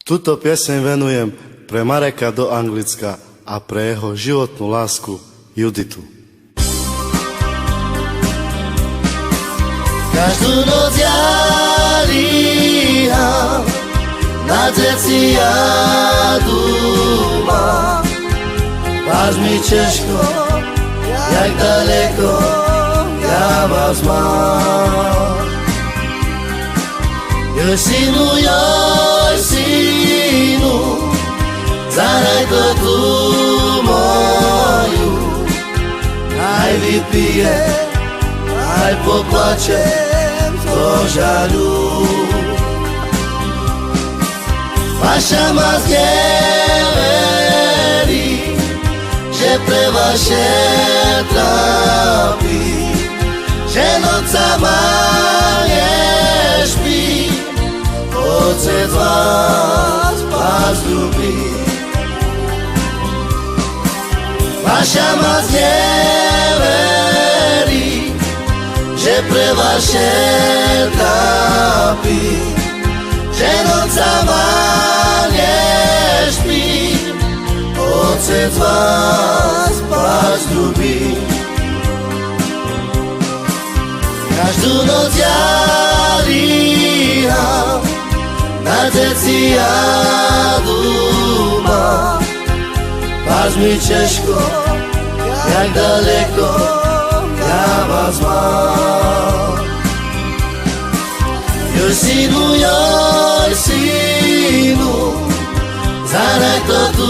Túto pieseň venujem pre Mareka do Anglicka a pre jeho životnú lásku Juditu. Každú noc ja líham, na deci ja dúmam. Váš mi Češko, jak daleko ja vás mám. Joj synu, zahraj to tu moju. Aj vypije, aj poplače to žaľu. Vaša ma zneverí, že pre vaše trápi, že nocama nespí, otec vás ľubí. Vaša ma zneverí, že pre vaše trápi, že nocama nespí, otec vás ľubí. Každú noc ja líham, na deci ja dúmam. Váš mi Češko, jak daleko ja vás mám. Joj synu, zahraj to tu